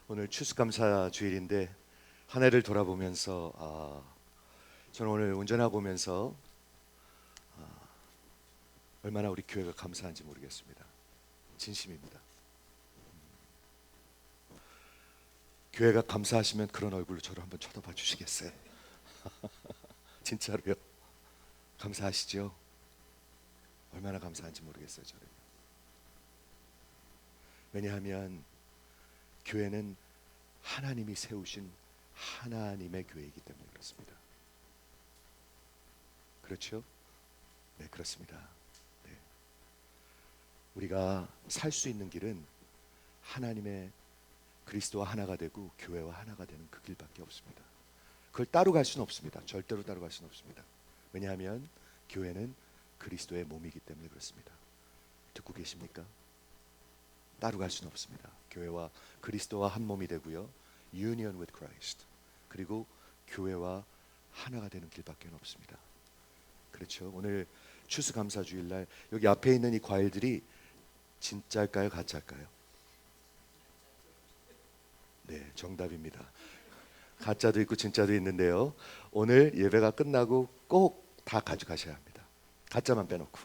오늘 추수감사 주일인데 한 해를 돌아보면서 저는 오늘 운전하고 오면서 얼마나 우리 교회가 감사한지 모르겠습니다. 진심입니다. 교회가 감사하시면 그런 얼굴로 저를 한번 쳐다봐 주시겠어요? 진짜로요. 감사하시죠? 얼마나 감사한지 모르겠어요. 저는. 왜냐하면 교회는 하나님이 세우신 하나님의 교회이기 때문에 그렇습니다. 그렇죠? 네, 그렇습니다. 네. 우리가 살 수 있는 길은 하나님의 그리스도와 하나가 되고 교회와 하나가 되는 그 길밖에 없습니다. 그걸 따로 갈 수는 없습니다. 절대로 따로 갈 수는 없습니다. 왜냐하면 교회는 그리스도의 몸이기 때문에 그렇습니다. 듣고 계십니까? 따로 갈 수는 없습니다. 교회와 그리스도와 한 몸이 되고요. Union with Christ. 그리고 교회와 하나가 되는 길밖에 없습니다. 그렇죠? 오늘 추수감사주일날 여기 앞에 있는 이 과일들이 진짜일까요? 가짜일까요? 네, 정답입니다. 가짜도 있고 진짜도 있는데요. 오늘 예배가 끝나고 꼭 다 가져가셔야 합니다. 가짜만 빼놓고.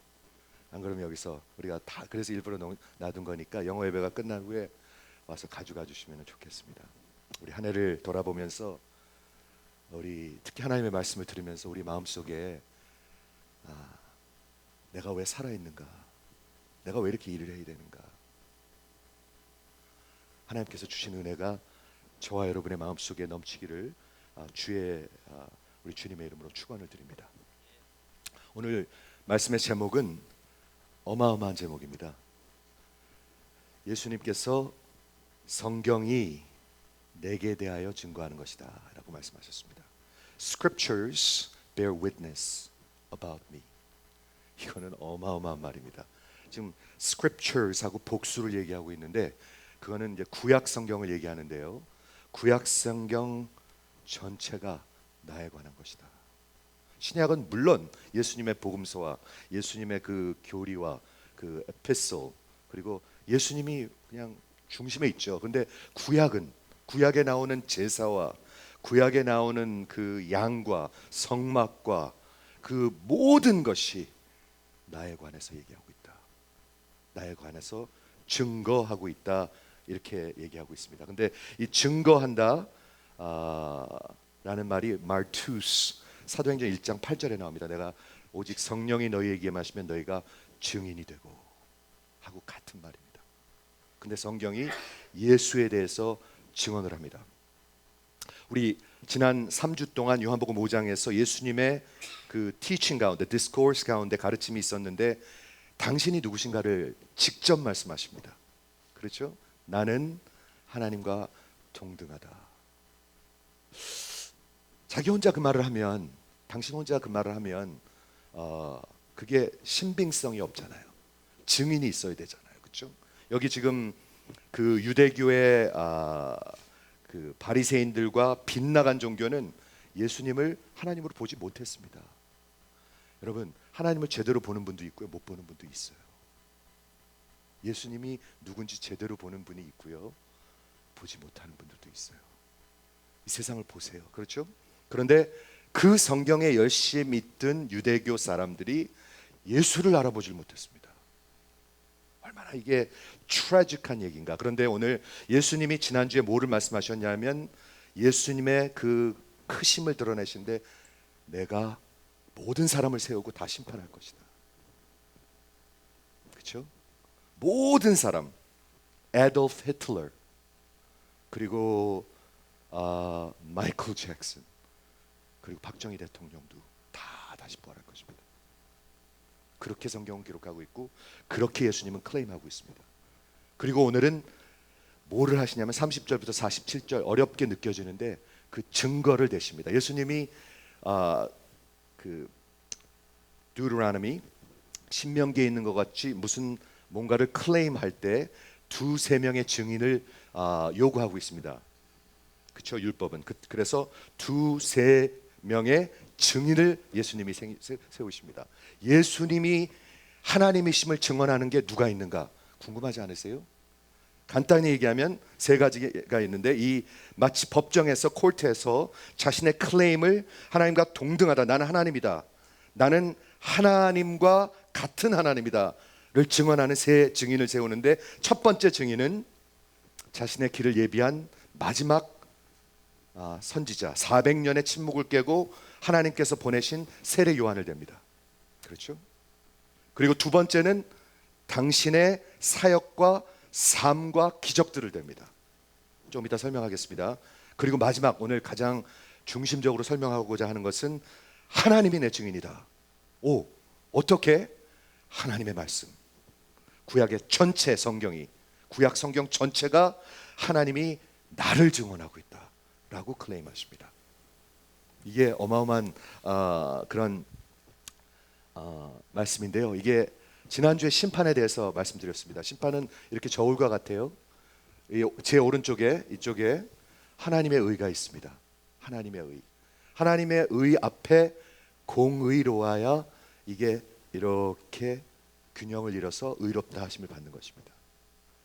안 그러면 여기서 우리가 다 그래서 일부러 놔둔 거니까 영어 예배가 끝난 후에 와서 가져가 주시면 좋겠습니다. 우리 한 해를 돌아보면서 우리 특히 하나님의 말씀을 들으면서 우리 마음속에 내가 왜 살아있는가? 내가 왜 이렇게 일을 해야 되는가? 하나님께서 주신 은혜가 저와 여러분의 마음속에 넘치기를 주의 우리 주님의 이름으로 축원을 드립니다. 오늘 말씀의 제목은 어마어마한 제목입니다. 예수님께서 성경이 내게 대하여 증거하는 것이다 라고 말씀하셨습니다. Scriptures bear witness about me. 이거는 어마어마한 말입니다. 지금 Scriptures하고 복수를 얘기하고 있는데 그거는 이제 구약 성경을 얘기하는데요. 구약 성경 전체가 나에 관한 것이다. 신약은 물론 예수님의 복음서와 예수님의 그 교리와 그 에피솔 그리고 예수님이 그냥 중심에 있죠. 근데 구약은 구약에 나오는 제사와 구약에 나오는 그 양과 성막과 그 모든 것이 나에 관해서 얘기하고 있다. 나에 관해서 증거하고 있다. 이렇게 얘기하고 있습니다. 근데 이 증거한다 라는 말이 martus 사도행전 1장 8절에 나옵니다. 내가 오직 성령이 너희에게 마시면 너희가 증인이 되고 하고 같은 말입니다. 근데 성경이 예수에 대해서 증언을 합니다. 우리 지난 3주 동안 요한복음 5장에서 예수님의 그 teaching 가운데 discourse 가운데 가르침이 있었는데 당신이 누구신가를 직접 말씀하십니다. 그렇죠? 나는 하나님과 동등하다. 자기 혼자 그 말을 하면 당신 혼자 그 말을 하면 그게 신빙성이 없잖아요. 증인이 있어야 되잖아요. 그렇죠? 여기 지금 그 유대교의 그 바리새인들과 빗나간 종교는 예수님을 하나님으로 보지 못했습니다. 여러분, 하나님을 제대로 보는 분도 있고요, 못 보는 분도 있어요. 예수님이 누군지 제대로 보는 분이 있고요, 보지 못하는 분들도 있어요. 이 세상을 보세요. 그렇죠? 그런데 그 성경에 열심히 믿던 유대교 사람들이 예수를 알아보질 못했습니다. 얼마나 이게 트래직한 얘기인가. 그런데 오늘 예수님이 지난주에 뭐를 말씀하셨냐면 예수님의 그 크심을 드러내신데 내가 모든 사람을 세우고 다 심판할 것이다. 그렇죠? 모든 사람, 애돌프 히틀러 그리고 마이클 잭슨 그리고 박정희 대통령도 다 다시 부활할 것입니다. 그렇게 성경은 기록하고 있고 그렇게 예수님은 클레임하고 있습니다. 그리고 오늘은 뭐를 하시냐면 30절부터 47절 어렵게 느껴지는데 그 증거를 대십니다. 예수님이 그 Deuteronomy 신명기에 있는 것 같이 무슨 뭔가를 클레임할 때 두세 명의 증인을 요구하고 있습니다. 그렇죠? 율법은 그래서 두세 명의 증인을 예수님이 세우십니다. 예수님이 하나님이심을 증언하는 게 누가 있는가 궁금하지 않으세요? 간단히 얘기하면 세 가지가 있는데, 이 마치 법정에서, 콜트에서 자신의 클레임을 하나님과 동등하다, 나는 하나님이다, 나는 하나님과 같은 하나님이다를 증언하는 세 증인을 세우는데, 첫 번째 증인은 자신의 길을 예비한 마지막 선지자, 400년의 침묵을 깨고 하나님께서 보내신 세례 요한을 댑니다. 그렇죠? 그리고 두 번째는 당신의 사역과 삶과 기적들을 댑니다. 좀 이따 설명하겠습니다. 그리고 마지막, 오늘 가장 중심적으로 설명하고자 하는 것은 하나님이 내 증인이다. 오, 어떻게? 하나님의 말씀, 구약의 전체 성경이, 구약 성경 전체가 하나님이 나를 증언하고 있다 라고 클레임하십니다. 이게 어마어마한 그런 말씀인데요. 이게 지난주에 심판에 대해서 말씀드렸습니다. 심판은 이렇게 저울과 같아요. 제 오른쪽에, 이쪽에 하나님의 의가 있습니다. 하나님의 의, 하나님의 의 앞에 공의로워야 이게 이렇게 균형을 이뤄서 의롭다 하심을 받는 것입니다.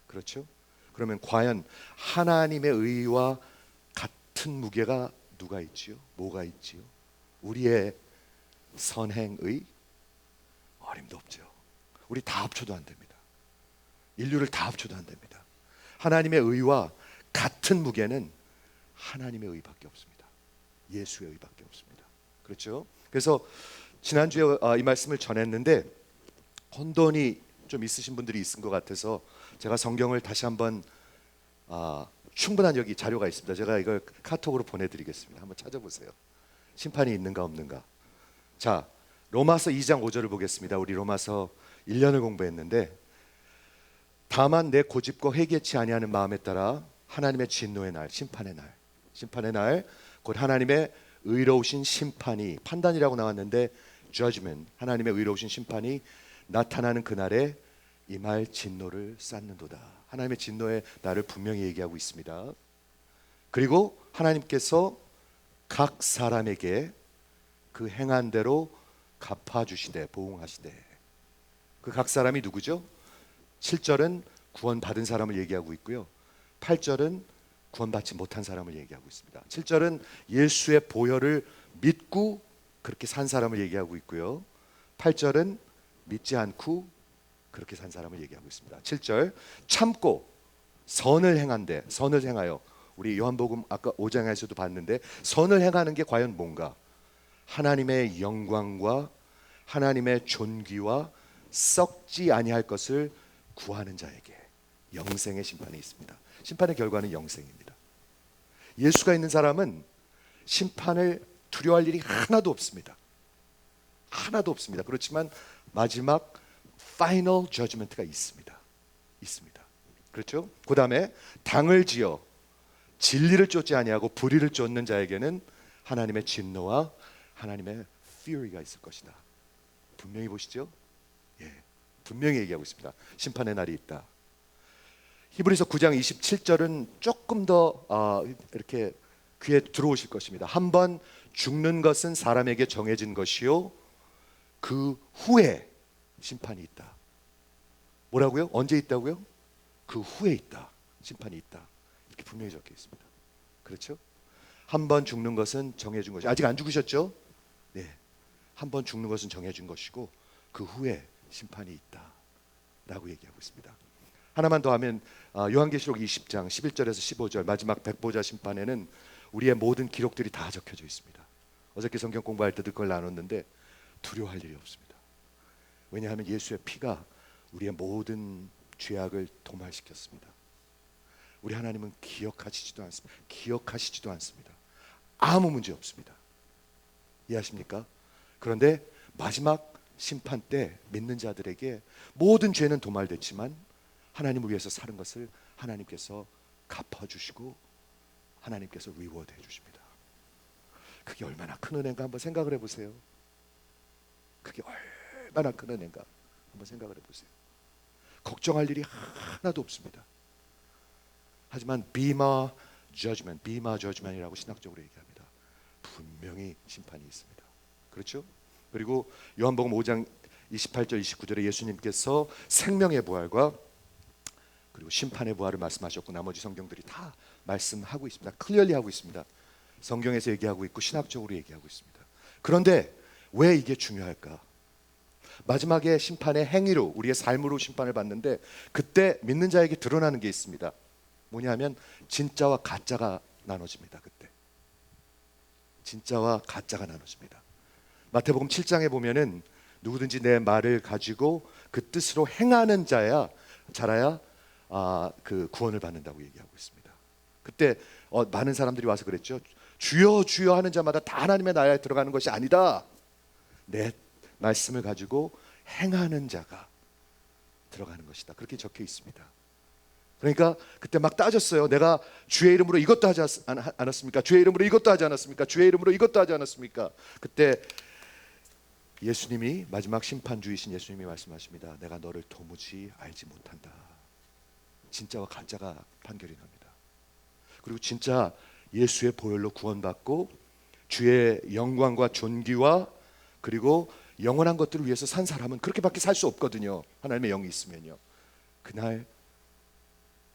그렇죠? 그러면 과연 하나님의 의와 같은 무게가 누가 있지요? 뭐가 있지요? 우리의 선행의? 어림도 없죠. 우리 다 합쳐도 안 됩니다. 인류를 다 합쳐도 안 됩니다. 하나님의 의와 같은 무게는 하나님의 의밖에 없습니다. 예수의 의밖에 없습니다. 그렇죠? 그래서 지난주에 이 말씀을 전했는데 혼돈이 좀 있으신 분들이 있은 것 같아서 제가 성경을 다시 한번 충분한 여기 자료가 있습니다. 제가 이걸 카톡으로 보내드리겠습니다. 한번 찾아보세요. 심판이 있는가 없는가. 자, 로마서 2장 5절을 보겠습니다. 우리 로마서 1년을 공부했는데, 다만 내 고집과 회개치 아니하는 마음에 따라 하나님의 진노의 날, 심판의 날, 곧 하나님의 의로우신 심판이, 판단이라고 나왔는데 judgment, 하나님의 의로우신 심판이 나타나는 그날에 임할 진노를 쌓는도다. 하나님의 진노의 날을 분명히 얘기하고 있습니다. 그리고 하나님께서 각 사람에게 그 행한 대로 갚아주시되, 보응하시되. 그 각 사람이 누구죠? 7절은 구원받은 사람을 얘기하고 있고요, 8절은 구원받지 못한 사람을 얘기하고 있습니다. 7절은 예수의 보혈을 믿고 그렇게 산 사람을 얘기하고 있고요, 8절은 믿지 않고 그렇게 산 사람을 얘기하고 있습니다. 7절, 참고 선을 행한데, 선을 행하여, 우리 요한복음 아까 5장에서도 봤는데 선을 행하는 게 과연 뭔가? 하나님의 영광과 하나님의 존귀와 썩지 아니할 것을 구하는 자에게 영생의 심판이 있습니다. 심판의 결과는 영생입니다. 예수가 있는 사람은 심판을 두려워할 일이 하나도 없습니다. 하나도 없습니다. 그렇지만 마지막 파이널 저지먼트가 있습니다. 그렇죠? 그 다음에 당을 지어 진리를 쫓지 아니하고 불의를 쫓는 자에게는 하나님의 진노와 하나님의 fury가 있을 것이다. 분명히 보시죠. 예, 분명히 얘기하고 있습니다. 심판의 날이 있다. 히브리서 9장 27절은 조금 더 이렇게 귀에 들어오실 것입니다. 한번 죽는 것은 사람에게 정해진 것이요, 그 후에 심판이 있다. 뭐라고요? 언제 있다고요? 그 후에 있다. 심판이 있다. 이렇게 분명히 적혀 있습니다. 그렇죠? 한번 죽는 것은 정해진 것이, 아직 안 죽으셨죠? 네, 한번 죽는 것은 정해진 것이고 그 후에 심판이 있다 라고 얘기하고 있습니다. 하나만 더 하면 요한계시록 20장 11절에서 15절 마지막 백보자 심판에는 우리의 모든 기록들이 다 적혀져 있습니다. 어저께 성경 공부할 때도 그걸 나눴는데 두려워할 일이 없습니다. 왜냐하면 예수의 피가 우리의 모든 죄악을 도말시켰습니다. 우리 하나님은 기억하시지도 않습니다. 아무 문제 없습니다. 이해하십니까? 그런데 마지막 심판 때 믿는 자들에게 모든 죄는 도말됐지만 하나님을 위해서 사는 것을 하나님께서 갚아주시고 하나님께서 리워드 해주십니다. 그게 얼마나 큰 은혜인가 한번 생각을 해보세요. 그게 얼마나 큰 은혜인가 한번 생각을 해보세요. 걱정할 일이 하나도 없습니다. 하지만 비마 저지먼이라고 신학적으로 얘기합니다. 분명히 심판이 있습니다. 그렇죠? 그리고 요한복음 5장 28절 29절에 예수님께서 생명의 부활과 그리고 심판의 부활을 말씀하셨고 나머지 성경들이 다 말씀하고 있습니다. 클리어리 하고 있습니다. 성경에서 얘기하고 있고 신학적으로 얘기하고 있습니다. 그런데 왜 이게 중요할까? 마지막에 심판의 행위로 우리의 삶으로 심판을 받는데 그때 믿는 자에게 드러나는 게 있습니다. 뭐냐면 진짜와 가짜가 나눠집니다. 그때 진짜와 가짜가 나눠집니다. 마태복음 7장에 보면은 누구든지 내 말을 가지고 그 뜻으로 행하는 자라야 그 구원을 받는다고 얘기하고 있습니다. 그때 많은 사람들이 와서 그랬죠. 주여 주여 하는 자마다 다 하나님의 나라에 들어가는 것이 아니다. 내 말씀을 가지고 행하는 자가 들어가는 것이다. 그렇게 적혀 있습니다. 그러니까 그때 막 따졌어요. 내가 주의 이름으로 이것도 하지 않았습니까? 주의 이름으로 이것도 하지 않았습니까? 주의 이름으로 이것도 하지 않았습니까? 그때 예수님이 마지막 심판주이신 예수님이 말씀하십니다. 내가 너를 도무지 알지 못한다. 진짜와 가짜가 판결이 납니다. 그리고 진짜 예수의 보혈로 구원받고 주의 영광과 존귀와 그리고 영원한 것들을 위해서 산 사람은 그렇게밖에 살 수 없거든요. 하나님의 영이 있으면요. 그날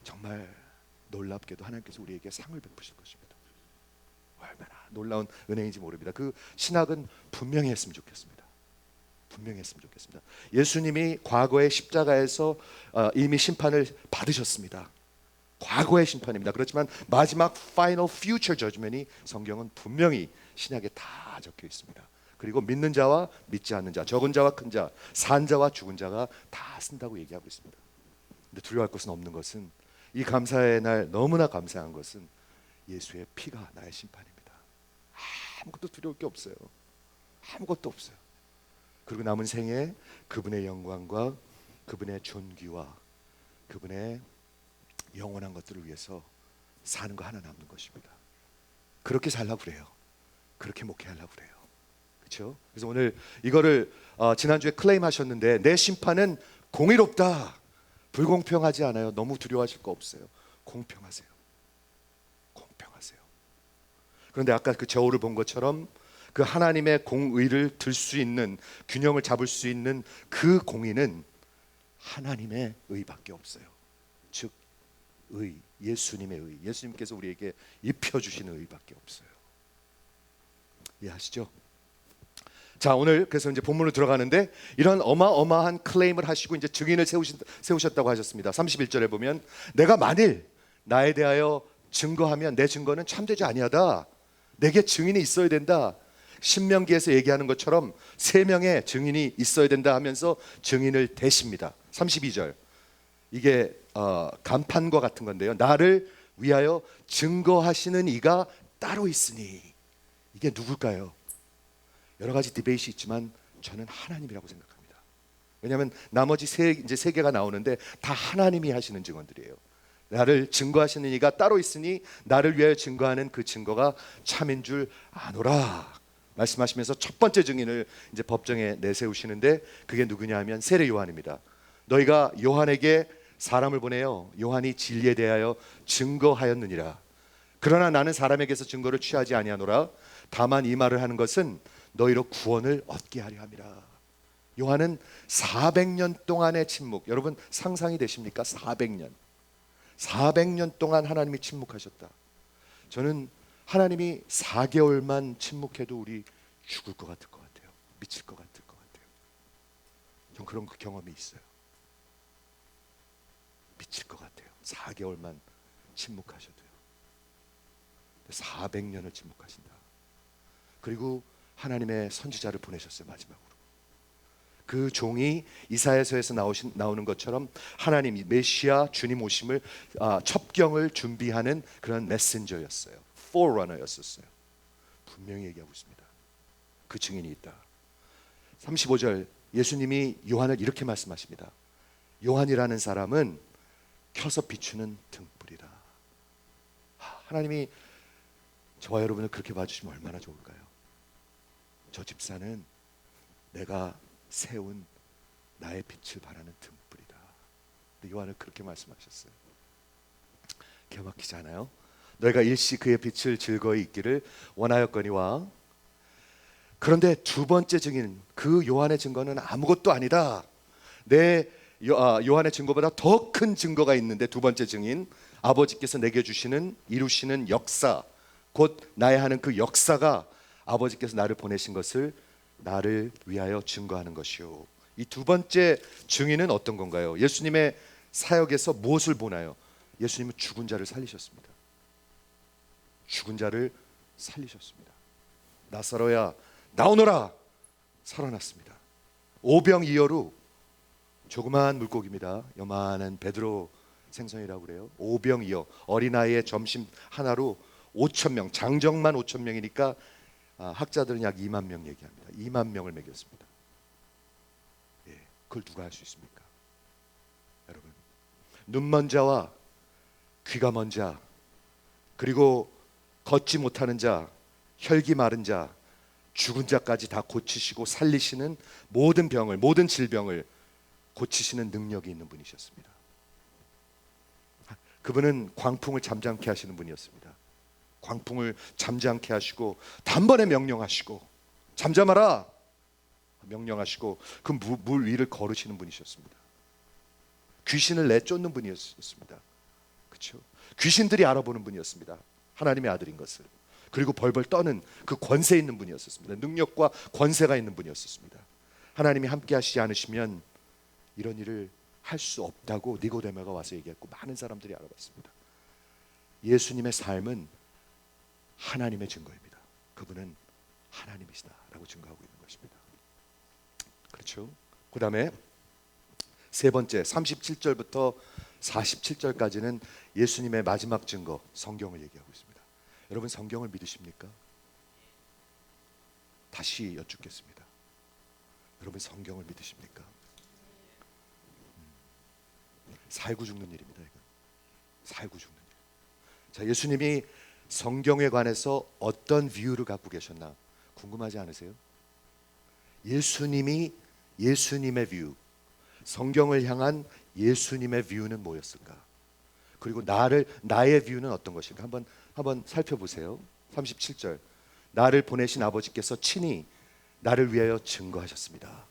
정말 놀랍게도 하나님께서 우리에게 상을 베푸실 것입니다. 얼마나 놀라운 은혜인지 모릅니다. 그 신학은 분명히 했으면 좋겠습니다. 분명히 했으면 좋겠습니다. 예수님이 과거의 십자가에서 이미 심판을 받으셨습니다. 과거의 심판입니다. 그렇지만 마지막 final future judgment이 성경은 분명히 신약에 다 적혀 있습니다. 그리고 믿는 자와 믿지 않는 자, 적은 자와 큰 자, 산 자와 죽은 자가 다 쓴다고 얘기하고 있습니다. 근데 두려워할 것은 없는 것은 이 감사의 날 너무나 감사한 것은 예수의 피가 나의 심판입니다. 아무것도 두려울 게 없어요. 아무것도 없어요. 그리고 남은 생에 그분의 영광과 그분의 존귀와 그분의 영원한 것들을 위해서 사는 거 하나 남는 것입니다. 그렇게 살라고 그래요. 그렇게 목회하려고 그래요. 그렇죠? 그래서 오늘 이거를 지난주에 클레임하셨는데 내 심판은 공의롭다. 불공평하지 않아요. 너무 두려워하실 거 없어요. 공평하세요. 공평하세요. 그런데 아까 그 저울을 본 것처럼 그 하나님의 공의를 들 수 있는 균형을 잡을 수 있는 그 공의는 하나님의 의밖에 없어요. 즉 의, 예수님의 의, 예수님께서 우리에게 입혀주시는 의밖에 없어요. 이해하시죠? 자, 오늘 그래서 이제 본문으로 들어가는데 이런 어마어마한 클레임을 하시고 이제 증인을 세우셨다고 하셨습니다. 31절에 보면 내가 만일 나에 대하여 증거하면 내 증거는 참되지 아니하다. 내게 증인이 있어야 된다. 신명기에서 얘기하는 것처럼 3명의 증인이 있어야 된다 하면서 증인을 대십니다. 32절 이게 간판과 같은 건데요. 나를 위하여 증거하시는 이가 따로 있으니 이게 누굴까요? 여러 가지 디베이트이 있지만 저는 하나님이라고 생각합니다. 왜냐하면 나머지 세 개가 나오는데 다 하나님이 하시는 증언들이에요. 나를 증거하시는 이가 따로 있으니 나를 위하여 증거하는 그 증거가 참인 줄 아노라 말씀하시면서 첫 번째 증인을 이제 법정에 내세우시는데 그게 누구냐 하면 세례 요한입니다. 너희가 요한에게 사람을 보내요. 요한이 진리에 대하여 증거하였느니라. 그러나 나는 사람에게서 증거를 취하지 아니하노라. 다만 이 말을 하는 것은 너희로 구원을 얻게 하려 함이라. 요한은 400년 동안의 침묵. 여러분 상상이 되십니까? 400년 동안 하나님이 침묵하셨다. 저는 하나님이 4개월만 침묵해도 우리 죽을 것 같을 것 같아요. 미칠 것 같을 것 같아요. 전 그런 경험이 있어요. 미칠 것 같아요. 4개월만 침묵하셔도요. 400년을 침묵하신다. 그리고 하나님의 선지자를 보내셨어요. 마지막으로 그 종이 이사야서에서 나오는 것처럼 하나님이 메시아 주님 오심을 첩경을 준비하는 그런 메신저였어요. 포러너였었어요. 분명히 얘기하고 있습니다. 그 증인이 있다. 35절 예수님이 요한을 이렇게 말씀하십니다. 요한이라는 사람은 켜서 비추는 등불이다. 하나님이 저와 여러분을 그렇게 봐주시면 얼마나 좋을까요? 저 집사는 내가 세운 나의 빛을 발하는 등불이다. 근데 요한은 그렇게 말씀하셨어요. 기가 막히지 않아요? 너희가 일시 그의 빛을 즐거이 있기를 원하였거니와. 그런데 두 번째 증인 그 요한의 증거는 아무것도 아니다. 내 요한의 증거보다 더 큰 증거가 있는데, 두 번째 증인, 아버지께서 내게 주시는 이루시는 역사, 곧 나의 하는 그 역사가 아버지께서 나를 보내신 것을 나를 위하여 증거하는 것이요. 이 두 번째 증인은 어떤 건가요? 예수님의 사역에서 무엇을 보나요? 예수님은 죽은 자를 살리셨습니다. 죽은 자를 살리셨습니다. 나사로야 나오너라, 살아났습니다. 오병이어로, 조그마한 물고기입니다. 요만한 베드로 생선이라고 그래요. 오병이어, 어린아이의 점심 하나로 5천 명, 장정만 5천 명이니까 학자들은 약 2만 명 얘기합니다. 2만 명을 먹였습니다. 예, 그걸 누가 할 수 있습니까? 여러분, 눈 먼 자와 귀가 먼 자, 그리고 걷지 못하는 자, 혈기 마른 자, 죽은 자까지 다 고치시고 살리시는 모든 병을, 모든 질병을 고치시는 능력이 있는 분이셨습니다. 그분은 광풍을 잠잠케 하시는 분이었습니다. 광풍을 잠잠케 하시고 단번에 명령하시고 잠잠하라 명령하시고 그 물 위를 걸으시는 분이셨습니다. 귀신을 내쫓는 분이었습니다. 그렇죠? 귀신들이 알아보는 분이었습니다. 하나님의 아들인 것을. 그리고 벌벌 떠는 그 권세 있는 분이었습니다. 능력과 권세가 있는 분이었습니다. 하나님이 함께 하시지 않으시면 이런 일을 할 수 없다고 니고데모가 와서 얘기했고, 많은 사람들이 알아봤습니다. 예수님의 삶은 하나님의 증거입니다. 그분은 하나님이시다라고 증거하고 있는 것입니다. 그렇죠? 그 다음에 세 번째, 37절부터 47절까지는 예수님의 마지막 증거, 성경을 얘기하고 있습니다. 여러분, 성경을 믿으십니까? 다시 여쭙겠습니다. 여러분, 성경을 믿으십니까? 살고 죽는 일입니다. 이건 살고 죽는 일. 자, 예수님이 성경에 관해서 어떤 뷰를 갖고 계셨나 궁금하지 않으세요? 예수님의 뷰, 성경을 향한 예수님의 뷰는 뭐였을까? 그리고 나의 뷰는 어떤 것일까? 한번 살펴보세요. 37절, 나를 보내신 아버지께서 친히 나를 위하여 증거하셨습니다.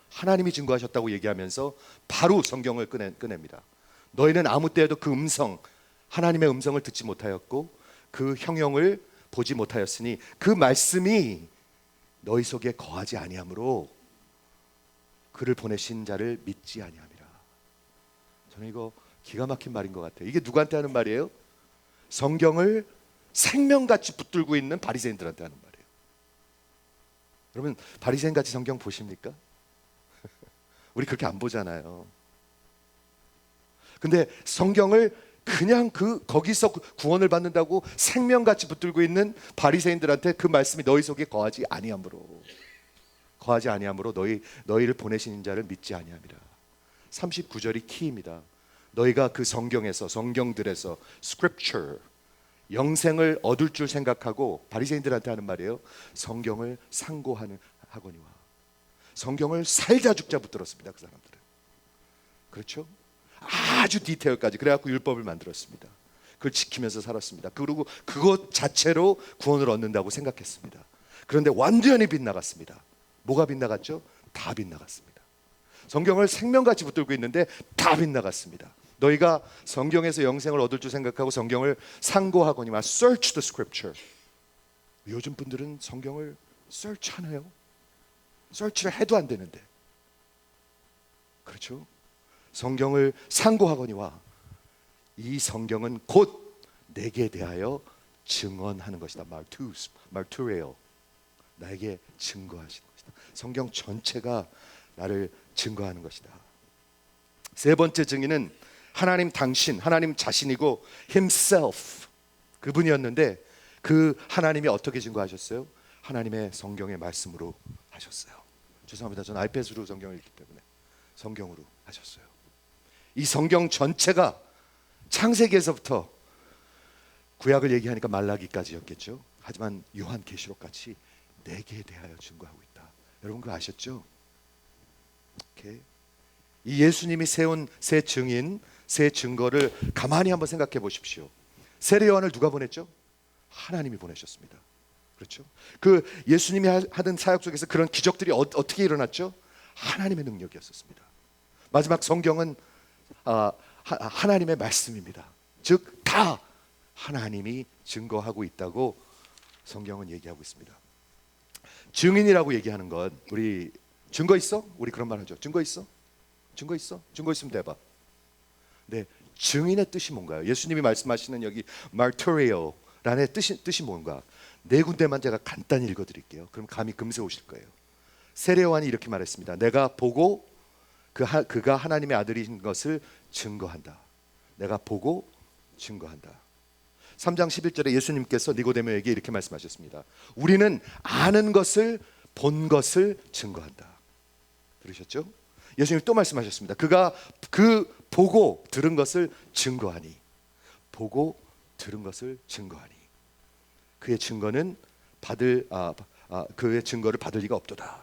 하나님이 증거하셨다고 얘기하면서 바로 성경을 꺼냅니다. 너희는 아무 때에도 그 음성, 하나님의 음성을 듣지 못하였고 그 형용을 보지 못하였으니 그 말씀이 너희 속에 거하지 아니하므로 그를 보내신 자를 믿지 아니함이라. 저는 이거 기가 막힌 말인 것 같아요. 이게 누구한테 하는 말이에요? 성경을 생명같이 붙들고 있는 바리새인들한테 하는 말이에요. 여러분, 바리새인같이 성경 보십니까? 우리 그렇게 안 보잖아요. 근데 성경을 그냥 거기서 구원을 받는다고 생명같이 붙들고 있는 바리새인들한테 그 말씀이 너희 속에 거하지 아니함으로 너희를 보내신 자를 믿지 아니함이라. 39절이 키입니다. 너희가 그 성경들에서 scripture, 영생을 얻을 줄 생각하고, 바리새인들한테 하는 말이에요. 성경을 상고하거니와. 성경을 살자 죽자 붙들었습니다. 그 사람들은. 그렇죠? 아주 디테일까지. 그래갖고 율법을 만들었습니다. 그걸 지키면서 살았습니다. 그리고 그것 자체로 구원을 얻는다고 생각했습니다. 그런데 완전히 빗나갔습니다. 뭐가 빗나갔죠? 다 빗나갔습니다. 성경을 생명같이 붙들고 있는데 다 빗나갔습니다. 너희가 성경에서 영생을 얻을 줄 생각하고 성경을 상고하거니와 search the scripture. 요즘 분들은 성경을 search하나요? search를 해도 안 되는데. 그렇죠? 성경을 상고하거니와 이 성경은 곧 내게 대하여 증언하는 것이다. 말투레오, 나에게 증거하시는 것이다. 성경 전체가 나를 증거하는 것이다. 세 번째 증인은 하나님 자신이고 himself, 그분이었는데 그 하나님이 어떻게 증거하셨어요? 하나님의 성경의 말씀으로 하셨어요. 죄송합니다. 저는 아이패드로 성경을 읽기 때문에 성경으로 하셨어요. 이 성경 전체가 창세기에서부터, 구약을 얘기하니까 말라기까지였겠죠. 하지만 요한계시록같이 내게 대하여 증거하고 있다. 여러분 그거 아셨죠? 오케이. 이 예수님이 세운 새 증인, 새 증거를 가만히 한번 생각해 보십시오. 세례 요한을 누가 보냈죠? 하나님이 보내셨습니다. 그렇죠? 그 예수님이 하던 사역 속에서 그런 기적들이 어떻게 일어났죠? 하나님의 능력이었습니다. 마지막 성경은 하나님의 말씀입니다. 즉 다 하나님이 증거하고 있다고 성경은 얘기하고 있습니다. 증인이라고 얘기하는 건, 우리 증거 있어? 우리 그런 말 하죠. 증거 있어? 증거 있어? 증거 있으면 대봐. 네, 증인의 뜻이 뭔가요? 예수님이 말씀하시는 여기 martyrio라는 뜻이 뭔가? 네 군데만 제가 간단히 읽어드릴게요. 그럼 감이 금세 오실 거예요. 세례 요한이 이렇게 말했습니다. 내가 보고 그가 하나님의 아들인 것을 증거한다. 내가 보고 증거한다. 3장 11절에 예수님께서 니고데모에게 이렇게 말씀하셨습니다. 우리는 아는 것을, 본 것을 증거한다. 들으셨죠? 예수님이 또 말씀하셨습니다. 그가 보고 들은 것을 증거하니, 보고 들은 것을 증거하니 그의 증거는 그의 증거를 받을 리가 없도다.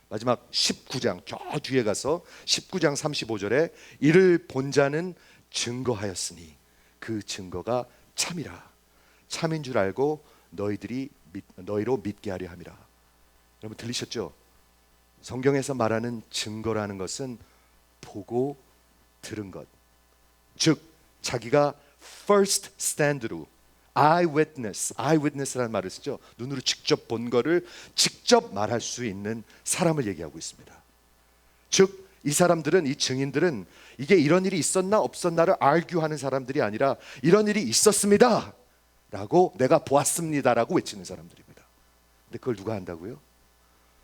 마지막 19장 저 뒤에 가서 19장 35절에 이를 본 자는 증거하였으니 그 증거가 참이라. 참인 줄 알고 너희로 믿게 하려 함이라. 여러분 들리셨죠? 성경에서 말하는 증거라는 것은 보고 들은 것, 즉 자기가 first stand로 eyewitness라는 말을 쓰죠. 눈으로 직접 본 거를 직접 말할 수 있는 사람을 얘기하고 있습니다. 즉 이 사람들은, 이 증인들은 이게 이런 일이 있었나 없었나를 argue 하는 사람들이 아니라 이런 일이 있었습니다 라고, 내가 보았습니다 라고 외치는 사람들입니다. 근데 그걸 누가 한다고요?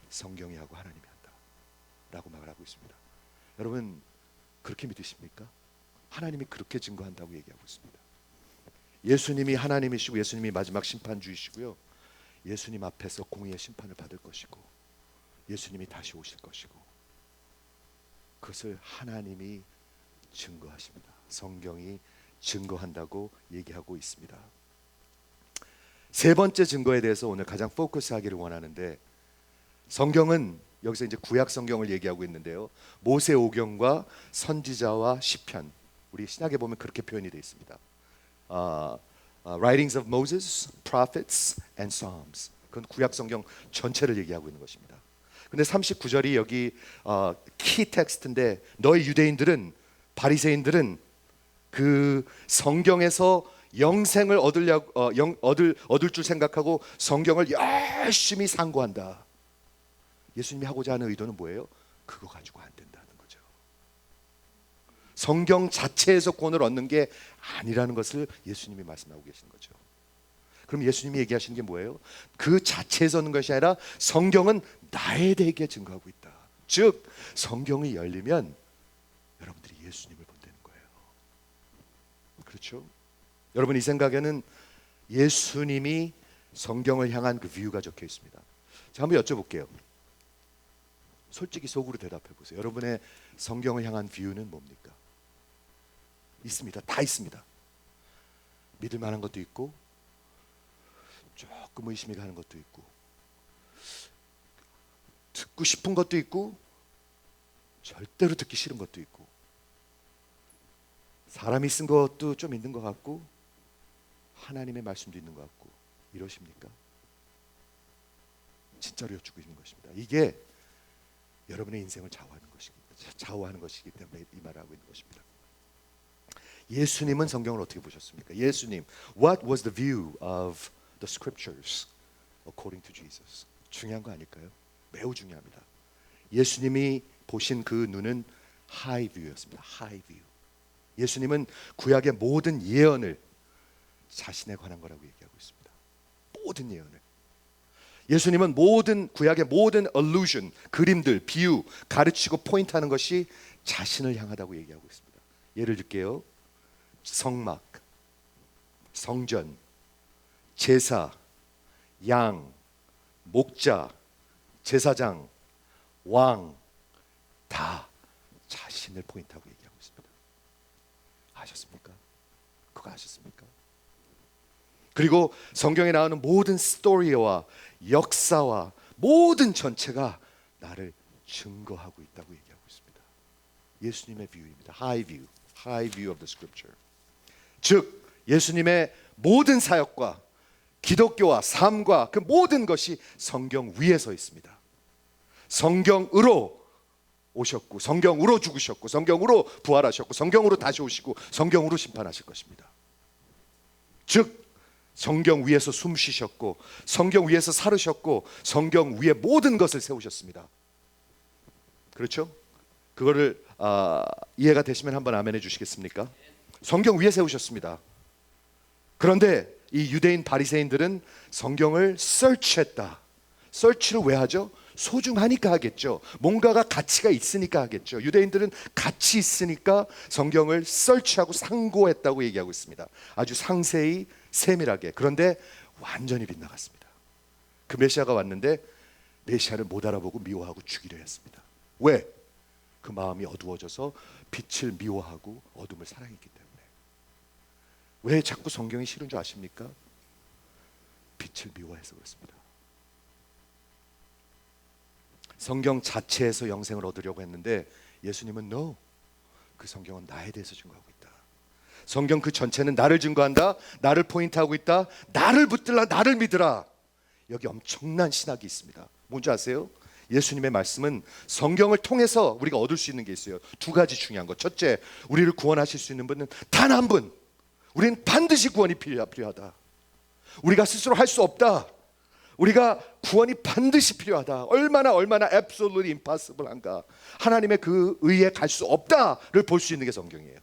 성경이 하고 하나님이 한다 라고 말을 하고 있습니다. 여러분 그렇게 믿으십니까? 하나님이 그렇게 증거한다고 얘기하고 있습니다. 예수님이 하나님이시고 예수님이 마지막 심판주이시고요, 예수님 앞에서 공의의 심판을 받을 것이고 예수님이 다시 오실 것이고 그것을 하나님이 증거하십니다. 성경이 증거한다고 얘기하고 있습니다. 세 번째 증거에 대해서 오늘 가장 포커스하기를 원하는데, 성경은 여기서 이제 구약 성경을 얘기하고 있는데요, 모세오경과 선지자와 시편, 우리 신약에 보면 그렇게 표현이 되어 있습니다. Writings of Moses, Prophets and Psalms. 그건 구약 성경 전체를 얘기하고 있는 것입니다. 근데 39절이 여기 키 텍스트인데, 너희 유대인들은, 바리새인들은 그 성경에서 영생을 얻을 줄 생각하고 성경을 열심히 상고한다. 예수님이 하고자 하는 의도는 뭐예요? 그거 가지고 안 된다는 거죠. 성경 자체에서 구원을 얻는 게 아니라는 것을 예수님이 말씀하고 계시는 거죠. 그럼 예수님이 얘기하시는 게 뭐예요? 그 자체에서 얻는 것이 아니라 성경은 나에 대해 증거하고 있다. 즉 성경이 열리면 여러분들이 예수님을 본다는 거예요. 그렇죠? 여러분 이 생각에는 예수님이 성경을 향한 그 뷰가 적혀 있습니다. 자, 한번 여쭤볼게요. 솔직히 속으로 대답해 보세요. 여러분의 성경을 향한 뷰는 뭡니까? 있습니다. 다 있습니다. 믿을 만한 것도 있고 조금 의심이 가는 것도 있고 듣고 싶은 것도 있고 절대로 듣기 싫은 것도 있고 사람이 쓴 것도 좀 있는 것 같고 하나님의 말씀도 있는 것 같고 이러십니까? 진짜로 여쭙고 있는 것입니다. 이게 여러분의 인생을 좌우하는 것이기 때문에 이 말을 하고 있는 것입니다. 예수님은 성경을 어떻게 보셨습니까? 예수님, what was the view of the scriptures according to Jesus? 중요한 거 아닐까요? 매우 중요합니다. 예수님이 보신 그 눈은 high view였습니다. high view. 예수님은 구약의 모든 예언을 자신에 관한 거라고 얘기하고 있습니다. 모든 예언을. 예수님은 구약의 모든 allusion, 그림들, 비유, 가르치고 포인트하는 것이 자신을 향하다고 얘기하고 있습니다. 예를 들게요. 성막, 성전, 제사, 양, 목자, 제사장, 왕, 다 자신을 포인트하고 얘기하고 있습니다. 아셨습니까? 그거 아셨습니까? 그리고 성경에 나오는 모든 스토리와 역사와 모든 전체가 나를 증거하고 있다고 얘기하고 있습니다. 예수님의 뷰입니다. high view of the scripture. 즉 예수님의 모든 사역과 기독교와 삶과 그 모든 것이 성경 위에 서 있습니다. 성경으로 오셨고 성경으로 죽으셨고 성경으로 부활하셨고 성경으로 다시 오시고 성경으로 심판하실 것입니다. 즉 성경 위에서 숨 쉬셨고 성경 위에서 살으셨고 성경 위에 모든 것을 세우셨습니다. 그렇죠? 그거를 이해가 되시면 한번 아멘 해주시겠습니까? 성경 위에 세우셨습니다. 그런데 이 유대인 바리새인들은 성경을 서치했다. 서치를 왜 하죠? 소중하니까 하겠죠. 뭔가가 가치가 있으니까 하겠죠. 유대인들은 가치 있으니까 성경을 서치하고 상고했다고 얘기하고 있습니다. 아주 상세히 세밀하게. 그런데 완전히 빗나갔습니다. 그 메시아가 왔는데 메시아를 못 알아보고 미워하고 죽이려 했습니다. 왜? 그 마음이 어두워져서 빛을 미워하고 어둠을 사랑했기 때문에. 왜 자꾸 성경이 싫은 줄 아십니까? 빛을 미워해서 그렇습니다. 성경 자체에서 영생을 얻으려고 했는데 예수님은 no, 그 성경은 나에 대해서 증거하고 있다. 성경 그 전체는 나를 증거한다. 나를 포인트하고 있다. 나를 붙들라, 나를 믿으라. 여기 엄청난 신학이 있습니다. 뭔지 아세요? 예수님의 말씀은 성경을 통해서 우리가 얻을 수 있는 게 있어요. 두 가지 중요한 것. 첫째, 우리를 구원하실 수 있는 분은 단 한 분. 우리는 반드시 구원이 필요하다. 우리가 스스로 할 수 없다. 우리가 구원이 반드시 필요하다. 얼마나 absolutely impossible 한가. 하나님의 그 의에 갈 수 없다를 볼 수 있는 게 성경이에요.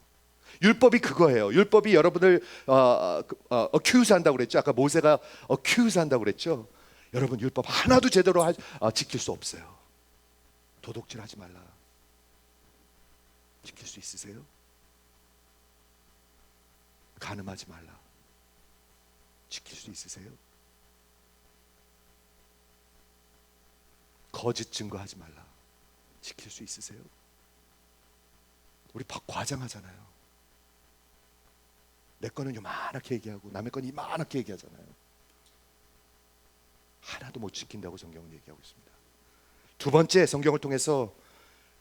율법이 그거예요. 율법이 여러분을 accuse 한다고 그랬죠. 아까 모세가 accuse 한다고 그랬죠. 여러분 율법 하나도 제대로 지킬 수 없어요. 도둑질 하지 말라. 지킬 수 있으세요? 간음하지 말라. 지킬 수 있으세요? 거짓 증거하지 말라. 지킬 수 있으세요? 우리 과장하잖아요. 내 거는 요만하게 얘기하고 남의 건 이만하게 얘기하잖아요. 하나도 못 지킨다고 성경은 얘기하고 있습니다. 두 번째, 성경을 통해서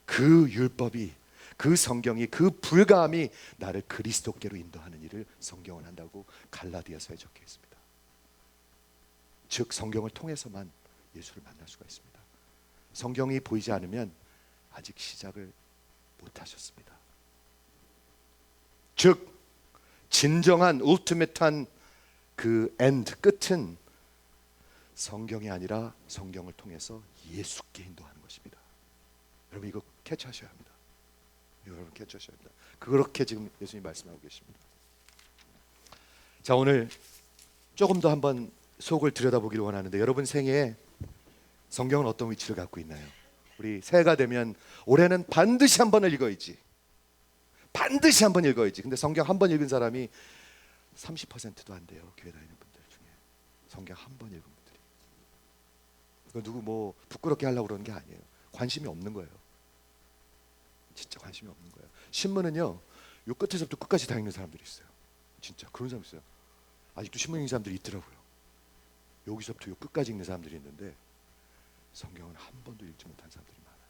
그 율법이, 그 성경이, 그 불가함이 나를 그리스도께로 인도하는 일을 성경은 한다고 갈라디아서에 적혀 있습니다. 즉 성경을 통해서만 예수를 만날 수가 있습니다. 성경이 보이지 않으면 아직 시작을 못 하셨습니다. 즉 진정한 울티메트한 그 엔드, 끝은 성경이 아니라 성경을 통해서 예수께 인도하는 것입니다. 여러분 이거 캐치하셔야 합니다. 여러분 캐치하셔야 합니다. 그렇게 지금 예수님이 말씀하고 계십니다. 자, 오늘 조금 더 한번 속을 들여다보기를 원하는데, 여러분 생애에 성경은 어떤 위치를 갖고 있나요? 우리 새해가 되면 올해는 반드시 한 번을 읽어야지. 반드시 한 번 읽어야지. 근데 성경 한 번 읽은 사람이 30%도 안 돼요. 교회 다니는 분들 중에. 성경 한 번 읽은 분들이. 이거 누구 뭐 부끄럽게 하려고 그러는 게 아니에요. 관심이 없는 거예요. 진짜 관심이 없는 거예요. 신문은요, 요 끝에서부터 끝까지 다 읽는 사람들이 있어요. 진짜 그런 사람 있어요. 아직도 신문 읽는 사람들이 있더라고요. 여기서부터 요 끝까지 읽는 사람들이 있는데 성경은 한 번도 읽지 못한 사람들이 많아요.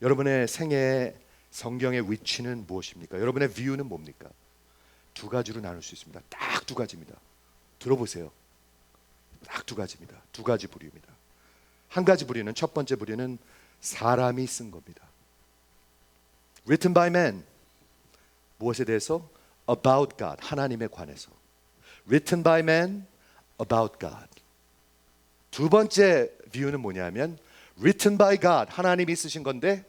여러분의 생애에 성경의 위치는 무엇입니까? 여러분의 뷰는 뭡니까? 두 가지로 나눌 수 있습니다. 딱 두 가지입니다. 들어보세요. 딱 두 가지입니다. 두 가지 부류입니다. 한 가지 부류는, 첫 번째 부류는 사람이 쓴 겁니다. Written by man. 무엇에 대해서? About God. 하나님에 관해서. Written by man about God. 두 번째 뷰는 뭐냐면 Written by God. 하나님이 쓰신 건데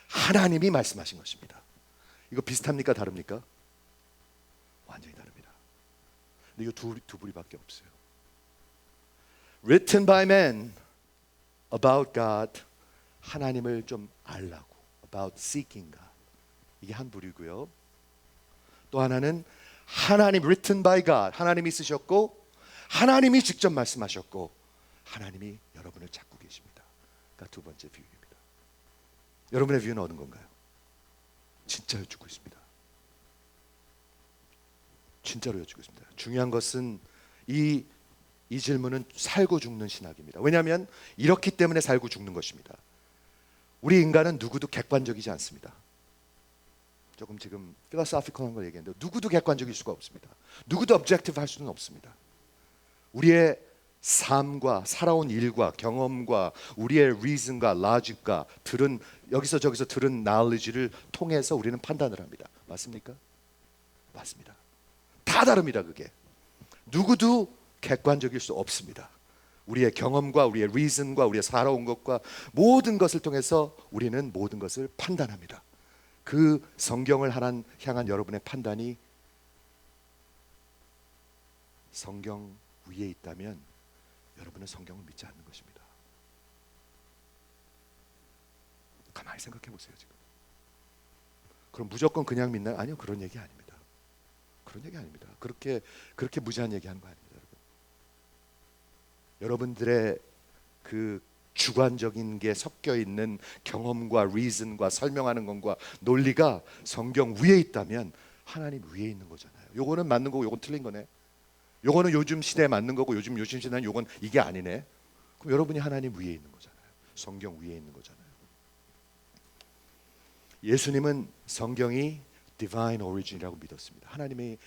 하나님이 말씀하신 것입니다. 이거 비슷합니까? 다릅니까? 완전히 다릅니다. 근데 이거 두 부류밖에 없어요. Written by man about God. 하나님을 좀 알라고. About seeking God. 이게 한 부류고요. 또 하나는 하나님, written by God. 하나님이 쓰셨고 하나님이 직접 말씀하셨고 하나님이 여러분을 찾고 계십니다. 그러니까 두 번째 뷰입니다. 여러분의 뷰는 어느 건가요? 진짜 여쭙고 있습니다. 진짜로 여쭙고 있습니다. 중요한 것은 이 질문은 살고 죽는 신학입니다. 왜냐하면 이렇기 때문에 살고 죽는 것입니다. 우리 인간은 누구도 객관적이지 않습니다. 조금 지금 필로소피컬한 걸 얘기했는데 누구도 객관적일 수가 없습니다. 누구도 objective 할 수는 없습니다. 우리의 삶과 살아온 일과 경험과 우리의 reason과 logic과 들은 여기서 저기서 들은 knowledge를 통해서 우리는 판단을 합니다. 맞습니까? 맞습니다. 다 다릅니다. 그게 누구도 객관적일 수 없습니다. 우리의 경험과 우리의 reason과 우리의 살아온 것과 모든 것을 통해서 우리는 모든 것을 판단합니다. 그 성경을 향한 여러분의 판단이 성경 위에 있다면 여러분은 성경을 믿지 않는 것입니다. 가만히 생각해 보세요. 지금 그럼 무조건 그냥 믿나요? 아니요, 그런 얘기 아닙니다. 그런 얘기 아닙니다. 그렇게 무지한 얘기하는 거 아닙니다. 여러분들의 그 주관적인 게 섞여 있는 경험과 reason과 설명하는 것과 논리가 성경 위에 있다면 하나님 위에 있는 거잖아요. 요거는 맞는 거고 요건 틀린 거네. 요거는 요즘 시대에 맞는 거고 요즘 시대는 요건 이게 아니네. 그럼 여러분이 하나님 위에 있는 거잖아요. 성경 위에 있는 거잖아요. 예수님은 성경이 divine origin이라고 믿었습니다.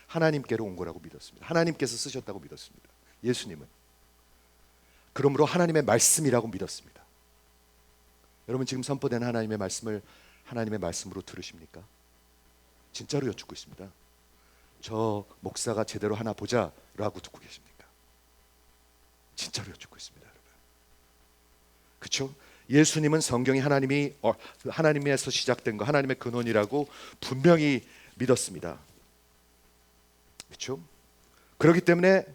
하나님께로 온 거라고 믿었습니다. 하나님께서 쓰셨다고 믿었습니다. 예수님은 그러므로 하나님의 말씀이라고 믿었습니다. 여러분 지금 선포되는 하나님의 말씀을 하나님의 말씀으로 들으십니까? 진짜로 여쭙고 있습니다. 저 목사가 제대로 하나 보자라고 듣고 계십니까? 진짜로 여쭙고 있습니다, 여러분. 그렇죠? 예수님은 성경이 하나님에서 시작된 거, 하나님의 근원이라고 분명히 믿었습니다. 그렇죠? 그렇기 때문에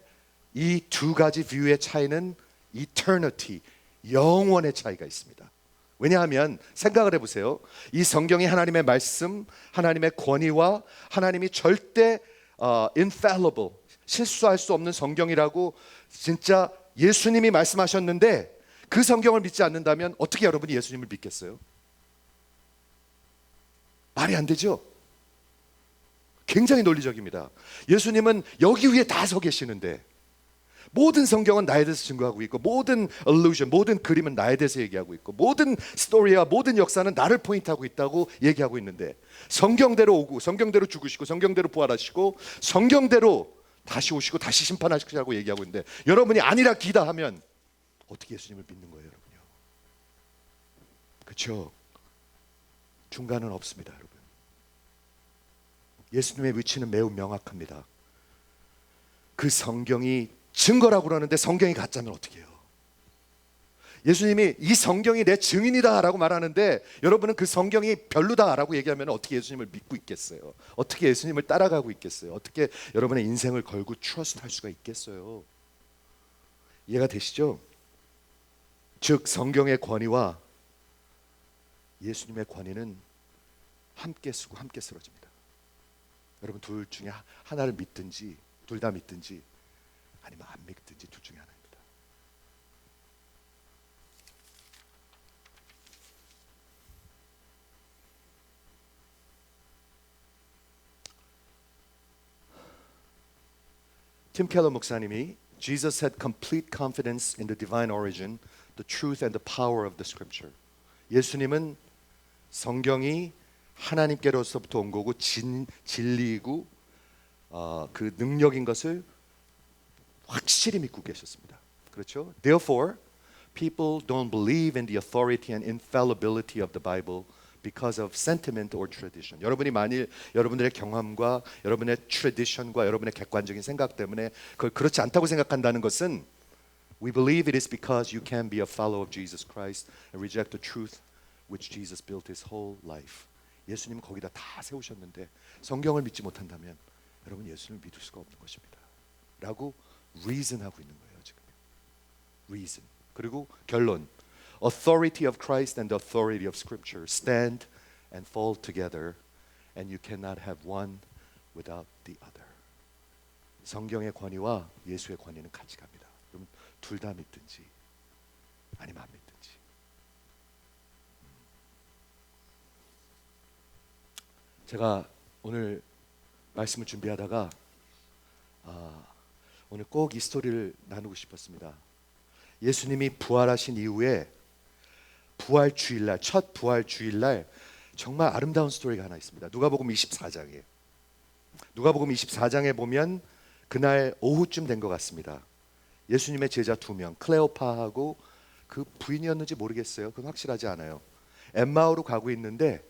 이 두 가지 뷰의 차이는 eternity, 영원의 차이가 있습니다. 왜냐하면 생각을 해보세요. 이 성경이 하나님의 말씀, 하나님의 권위와 하나님이 절대 infallible, 실수할 수 없는 성경이라고 진짜 예수님이 말씀하셨는데 그 성경을 믿지 않는다면 어떻게 여러분이 예수님을 믿겠어요? 말이 안 되죠? 굉장히 논리적입니다. 예수님은 여기 위에 다 서 계시는데 모든 성경은 나에 대해서 증거하고 있고 모든 illusion, 모든 그림은 나에 대해서 얘기하고 있고 모든 스토리와 모든 역사는 나를 포인트하고 있다고 얘기하고 있는데 성경대로 오고 성경대로 죽으시고 성경대로 부활하시고 성경대로 다시 오시고 다시 심판하시고 얘기하고 있는데 여러분이 아니라 기다 하면 어떻게 예수님을 믿는 거예요, 여러분요? 그렇죠? 중간은 없습니다, 여러분. 예수님의 위치는 매우 명확합니다. 그 성경이 증거라고 그러는데 성경이 가짜면 어떻게 해요? 예수님이 이 성경이 내 증인이다 라고 말하는데 여러분은 그 성경이 별로다 라고 얘기하면 어떻게 예수님을 믿고 있겠어요? 어떻게 예수님을 따라가고 있겠어요? 어떻게 여러분의 인생을 걸고 트러스트 할 수가 있겠어요? 이해가 되시죠? 즉 성경의 권위와 예수님의 권위는 함께 쓰고 함께 쓰러집니다. 여러분 둘 중에 하나를 믿든지 둘 다 믿든지 아니면 안 믿든지 둘 중에 하나입니다. 팀 켈러 목사님이 Jesus had complete confidence in the divine origin, the truth and the power of the scripture. 예수님은 성경이 하나님께로서부터 온 거고 진리이고 그 능력인 것을 확실히 믿고 계셨습니다. 그렇죠? Therefore, people don't believe in the authority and infallibility of the Bible because of sentiment or tradition. 여러분이 만일 여러분들의 경험과 여러분의 tradition과 여러분의 객관적인 생각 때문에 그걸 그렇지 않다고 생각한다는 것은 we believe it is because you can be a follower of Jesus Christ and reject the truth which Jesus built his whole life. 예수님은 거기다 다 세우셨는데 성경을 믿지 못한다면 여러분 예수님을 믿을 수가 없는 것입니다. 라고 reason하고 있는 거예요, 지금. reason. 그리고 결론. Authority of Christ and the authority of Scripture stand and fall together, and you cannot have one without the other. 성경의 권위와 예수의 권위는 같이 갑니다. 그럼 둘 다 믿든지 아니면 안 믿든지. 제가 오늘 말씀을 준비하다가 오늘 꼭 이 스토리를 나누고 싶었습니다. 예수님이 부활하신 이후에 부활 주일날, 첫 부활 주일날 정말 아름다운 스토리가 하나 있습니다. 누가복음 24장이에요. 누가복음 24장에 보면 그날 오후쯤 된 것 같습니다. 예수님의 제자 2명, 클레오파하고 그 부인이었는지 모르겠어요. 그건 확실하지 않아요. 엠마오로 가고 있는데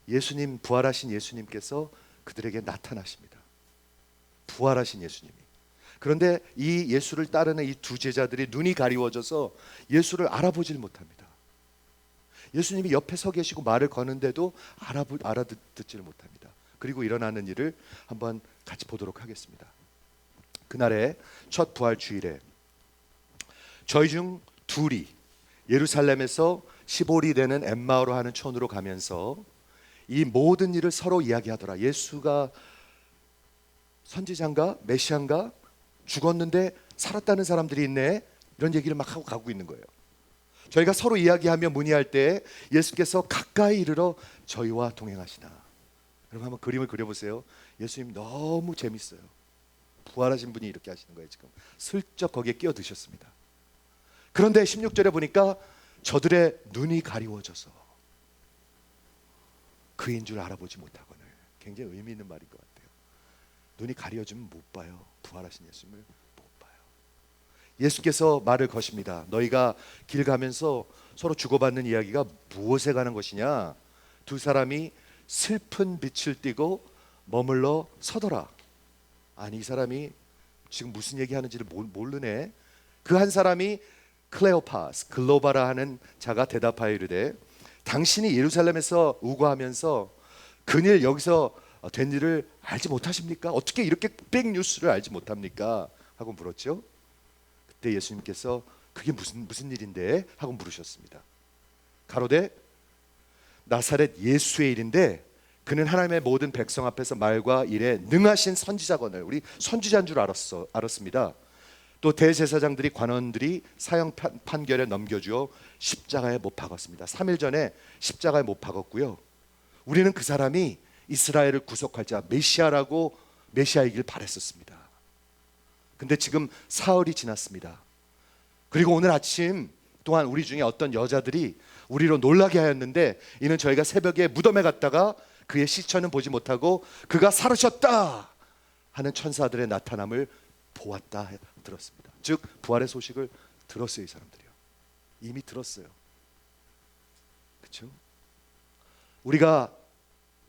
예수님, 부활하신 예수님께서 그들에게 나타나십니다. 부활하신 예수님이. 그런데 이 예수를 따르는 이 두 제자들이 눈이 가리워져서 예수를 알아보질 못합니다. 예수님이 옆에 서 계시고 말을 거는데도 알아듣지를 못합니다. 그리고 일어나는 일을 한번 같이 보도록 하겠습니다. 그날의 첫 부활 주일에 저희 중 둘이 예루살렘에서 15리 되는 엠마오로 하는 촌으로 가면서 이 모든 일을 서로 이야기하더라. 예수가 선지자인가 메시아인가, 죽었는데 살았다는 사람들이 있네, 이런 얘기를 막 하고 가고 있는 거예요. 저희가 서로 이야기하며 문의할 때 예수께서 가까이 이르러 저희와 동행하시나. 여러분 한번 그림을 그려보세요. 예수님 너무 재밌어요. 부활하신 분이 이렇게 하시는 거예요. 지금 슬쩍 거기에 끼어드셨습니다. 그런데 16절에 보니까 저들의 눈이 가리워져서 그인 줄 알아보지 못하거늘. 굉장히 의미 있는 말인 것 같아요. 눈이 가려지면 못 봐요. 부활하신 예수님을 못 봐요. 예수께서 말을 거십니다. 너희가 길 가면서 서로 주고받는 이야기가 무엇에 관한 것이냐. 두 사람이 슬픈 빛을 띠고 머물러 서더라. 아니, 이 사람이 지금 무슨 얘기하는지를 모르네. 그 한 사람이 클레오파스, 글로바라 하는 자가 대답하여 이르되 당신이 예루살렘에서 우거하면서 그일 여기서 된 일을 알지 못하십니까? 어떻게 이렇게 백뉴스를 알지 못합니까? 하고 물었죠. 그때 예수님께서 그게 무슨 일인데? 하고 물으셨습니다. 가로되 나사렛 예수의 일인데 그는 하나님의 모든 백성 앞에서 말과 일에 능하신 선지자거늘. 우리 선지자인 줄 알았습니다. 또 대제사장들이 관원들이 사형 판결에 넘겨주어 십자가에 못 박았습니다. 3일 전에 십자가에 못 박았고요. 우리는 그 사람이 이스라엘을 구속할 자 메시아이길 바랬었습니다. 근데 지금 사흘이 지났습니다. 그리고 오늘 아침 또한 우리 중에 어떤 여자들이 우리로 놀라게 하였는데 이는 저희가 새벽에 무덤에 갔다가 그의 시체는 보지 못하고 그가 살으셨다 하는 천사들의 나타남을 보았다 들었습니다. 즉 부활의 소식을 들었어요. 이 사람들이요. 이미 들었어요. 그렇죠? 우리가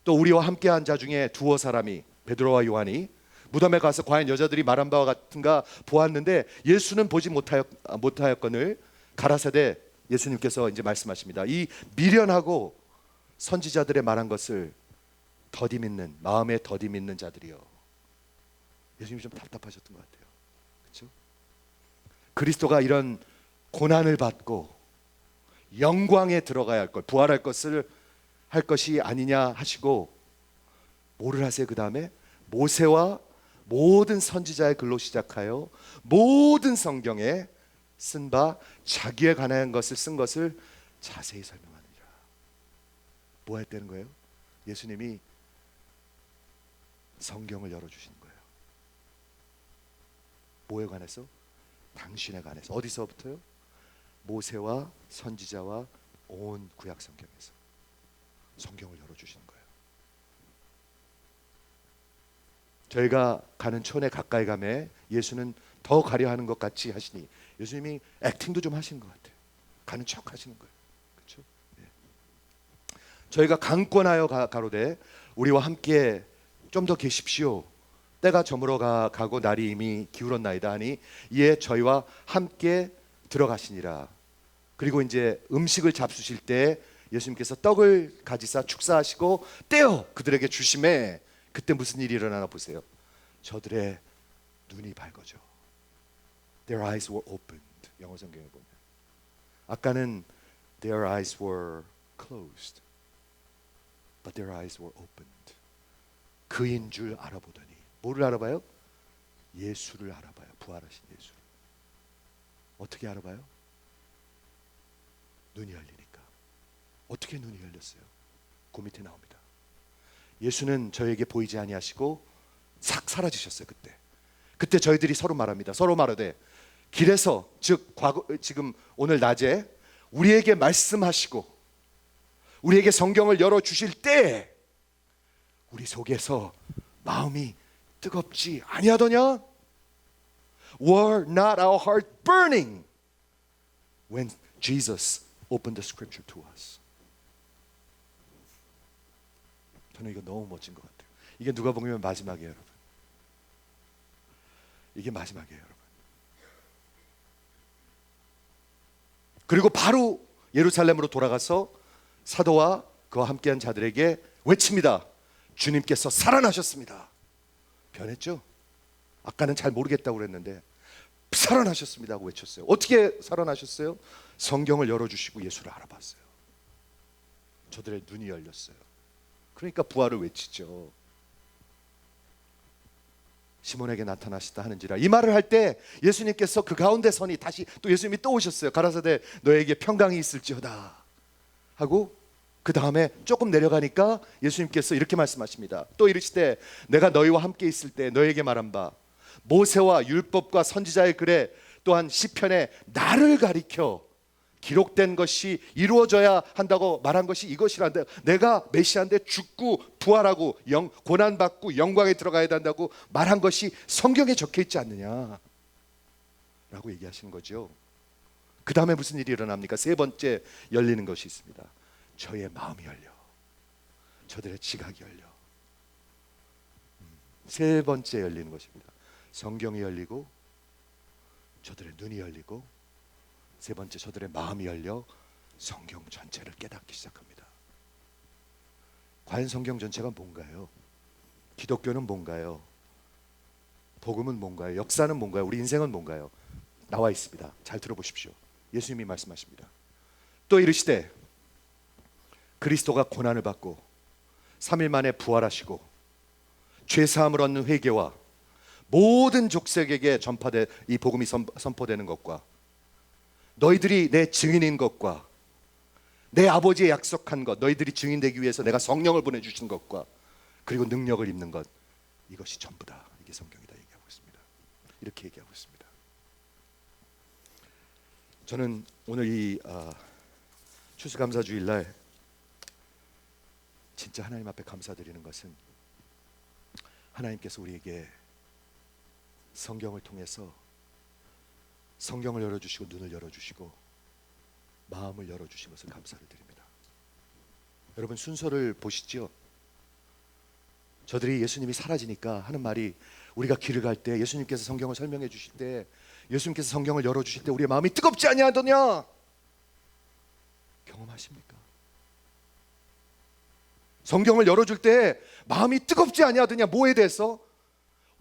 또 우리와 함께한 자 중에 두어 사람이 베드로와 요한이 무덤에 가서 과연 여자들이 말한 바와 같은가 보았는데 예수는 보지 못하였거늘 가라사대 예수님께서 이제 말씀하십니다. 이 미련하고 선지자들의 말한 것을 더디 믿는, 마음에 더디 믿는 자들이요. 예수님이 좀 답답하셨던 것 같아요. 그렇죠? 그리스도가 이런 고난을 받고 영광에 들어가야 할 것, 부활할 것을 할 것이 아니냐 하시고 뭐를 하세요? 그 다음에 모세와 모든 선지자의 글로 시작하여 모든 성경에 쓴 바 자기에 관한 것을 쓴 것을 자세히 설명하느니라. 뭐 했다는 거예요? 예수님이 성경을 열어주신 거예요. 뭐에 관해서? 당신에 관해서. 어디서부터요? 모세와 선지자와 온 구약 성경에서 성경을 열어주시는 거예요. 저희가 가는 촌에 가까이 가매 예수는 더 가려 하는 것 같이 하시니 예수님이 액팅도 좀 하시는 것 같아요. 가는 척 하시는 거예요. 그렇죠? 네. 저희가 강권하여 가로되 우리와 함께 좀 더 계십시오. 때가 저물어 가고 날이 이미 기울었나이다 하니 이에 저희와 함께 들어가시니라. 그리고 이제 음식을 잡수실 때 예수님께서 떡을 가지사 축사하시고 떼어 그들에게 주심에 그때 무슨 일이 일어나나 보세요. 저들의 눈이 밝아져. Their eyes were opened. 영어 성경에 보면 아까는 their eyes were closed, but their eyes were opened. 그인 줄 알아보더니 뭐를 알아봐요? 예수를 알아봐요. 부활하신 예수를. 어떻게 알아봐요? 눈이 열리니까. 어떻게 눈이 열렸어요? 그 밑에 나옵니다. 예수는 저에게 보이지 아니하시고 싹 사라지셨어요. 그때 저희들이 서로 말합니다. 서로 말하되 길에서 즉 지금 오늘 낮에 우리에게 말씀하시고 우리에게 성경을 열어주실 때 우리 속에서 마음이 뜨겁지 아니하더냐? Were not our heart burning when Jesus opened the scripture to us? 저는 이거 너무 멋진 것 같아요. 이게 누가복음 마지막이에요, 여러분. 이게 마지막이에요, 여러분. 그리고 바로 예루살렘으로 돌아가서 사도와 그와 함께한 자들에게 외칩니다. 주님께서 살아나셨습니다. 변했죠? 아까는 잘 모르겠다고 그랬는데 살아나셨습니다 하고 외쳤어요. 어떻게 살아나셨어요? 성경을 열어주시고 예수를 알아봤어요. 저들의 눈이 열렸어요. 그러니까 부활을 외치죠. 시몬에게 나타나시다 하는지라. 이 말을 할 때 예수님께서 그 가운데 선이 다시 또 예수님이 또 오셨어요. 가라사대 너에게 평강이 있을지어다 하고 그 다음에 조금 내려가니까 예수님께서 이렇게 말씀하십니다. 또 이르시되 내가 너희와 함께 있을 때 너에게 말한 바 모세와 율법과 선지자의 글에 또한 시편에 나를 가리켜 기록된 것이 이루어져야 한다고 말한 것이 이것이란다. 내가 메시아인데 죽고 부활하고 고난받고 영광에 들어가야 한다고 말한 것이 성경에 적혀 있지 않느냐 라고 얘기하시는 거죠. 그 다음에 무슨 일이 일어납니까? 세 번째 열리는 것이 있습니다. 저의 마음이 열려, 저들의 지각이 열려. 세 번째 열리는 것입니다. 성경이 열리고 저들의 눈이 열리고 세 번째 저들의 마음이 열려 성경 전체를 깨닫기 시작합니다. 과연 성경 전체가 뭔가요? 기독교는 뭔가요? 복음은 뭔가요? 역사는 뭔가요? 우리 인생은 뭔가요? 나와 있습니다. 잘 들어보십시오. 예수님이 말씀하십니다. 또 이르시되 그리스도가 고난을 받고 3일 만에 부활하시고 죄사함을 얻는 회개와 모든 족속에게 전파돼 이 복음이 선포되는 것과 너희들이 내 증인인 것과 내 아버지의 약속한 것, 너희들이 증인되기 위해서 내가 성령을 보내주신 것과 그리고 능력을 입는 것, 이것이 전부다. 이게 성경이다 얘기하고 있습니다. 이렇게 얘기하고 있습니다. 저는 오늘 이 추수감사주일날 진짜 하나님 앞에 감사드리는 것은 하나님께서 우리에게 성경을 통해서 성경을 열어주시고 눈을 열어주시고 마음을 열어주신 것을 감사를 드립니다. 여러분 순서를 보시죠. 저들이 예수님이 사라지니까 하는 말이 우리가 길을 갈 때 예수님께서 성경을 설명해 주실 때 예수님께서 성경을 열어주실 때 우리의 마음이 뜨겁지 아니하더냐 경험하십니까? 성경을 열어줄 때 마음이 뜨겁지 아니하더냐 뭐에 대해서?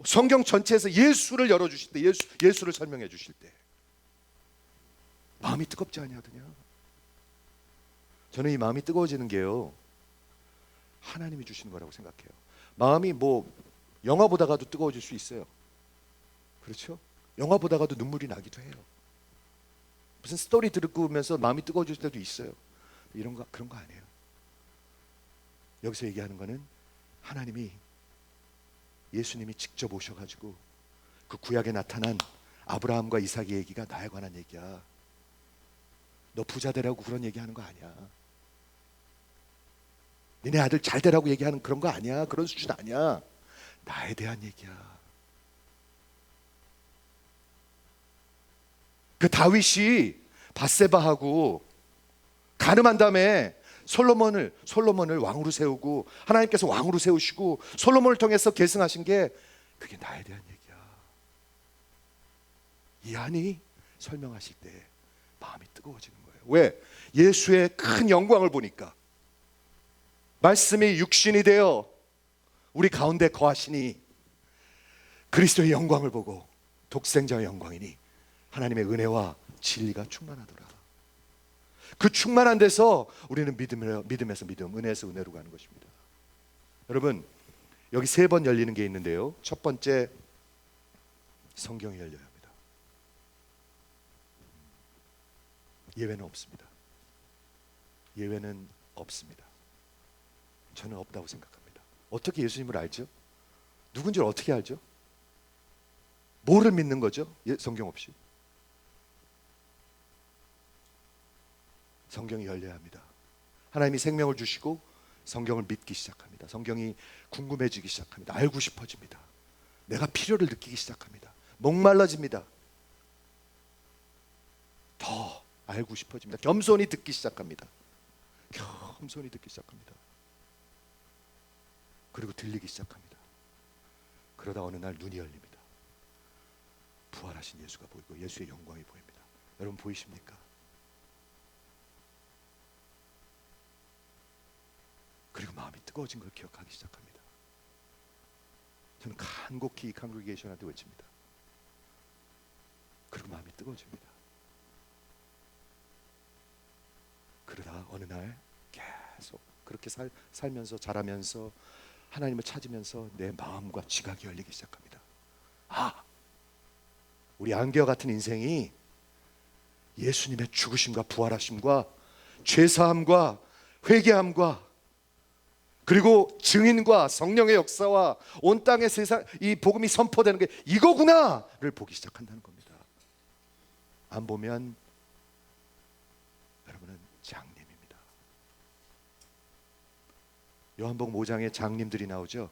성경 전체에서 예수를 열어주실 때 예수를 설명해 주실 때 마음이 뜨겁지 아니하더냐. 저는 이 마음이 뜨거워지는 게요 하나님이 주시는 거라고 생각해요. 마음이 뭐 영화 보다가도 뜨거워질 수 있어요. 그렇죠? 영화 보다가도 눈물이 나기도 해요. 무슨 스토리 들으면서 마음이 뜨거워질 때도 있어요. 그런 거 아니에요. 여기서 얘기하는 거는 하나님이 예수님이 직접 오셔가지고 그 구약에 나타난 아브라함과 이삭의 얘기가 나에 관한 얘기야. 너 부자 되라고 그런 얘기하는 거 아니야. 니네 아들 잘 되라고 얘기하는 그런 거 아니야. 그런 수준 아니야. 나에 대한 얘기야. 그 다윗이 밧세바하고 간음한 다음에 솔로몬을 왕으로 세우고 하나님께서 왕으로 세우시고 솔로몬을 통해서 계승하신 게 그게 나에 대한 얘기야. 이 안이 설명하실 때 마음이 뜨거워지는 거예요. 왜? 예수의 큰 영광을 보니까 말씀이 육신이 되어 우리 가운데 거하시니 그리스도의 영광을 보고 독생자의 영광이니 하나님의 은혜와 진리가 충만하더라. 그 충만한 데서 우리는 믿음에서 믿음, 은혜에서 은혜로 가는 것입니다. 여러분 여기 세 번 열리는 게 있는데요. 첫 번째 성경이 열려야 합니다. 예외는 없습니다. 예외는 없습니다. 저는 없다고 생각합니다. 어떻게 예수님을 알죠? 누군지 어떻게 알죠? 뭐를 믿는 거죠? 성경 없이. 성경이 열려야 합니다. 하나님이 생명을 주시고 성경을 믿기 시작합니다. 성경이 궁금해지기 시작합니다. 알고 싶어집니다. 내가 필요를 느끼기 시작합니다. 목말라집니다. 더 알고 싶어집니다. 겸손히 듣기 시작합니다. 겸손히 듣기 시작합니다. 그리고 들리기 시작합니다. 그러다 어느 날 눈이 열립니다. 부활하신 예수가 보이고 예수의 영광이 보입니다. 여러분 보이십니까? 그리고 마음이 뜨거워진 걸 기억하기 시작합니다. 저는 간곡히 이 컨그리게이션한테 외칩니다. 그리고 마음이 뜨거워집니다. 그러다 어느 날 계속 그렇게 살면서 자라면서 하나님을 찾으면서 내 마음과 지각이 열리기 시작합니다. 우리 안개와 같은 인생이 예수님의 죽으심과 부활하심과 죄사함과 회개함과 그리고 증인과 성령의 역사와 온 땅의 세상 이 복음이 선포되는 게 이거구나를 보기 시작한다는 겁니다. 안 보면 여러분은 장님입니다. 요한복음 5장에 장님들이 나오죠.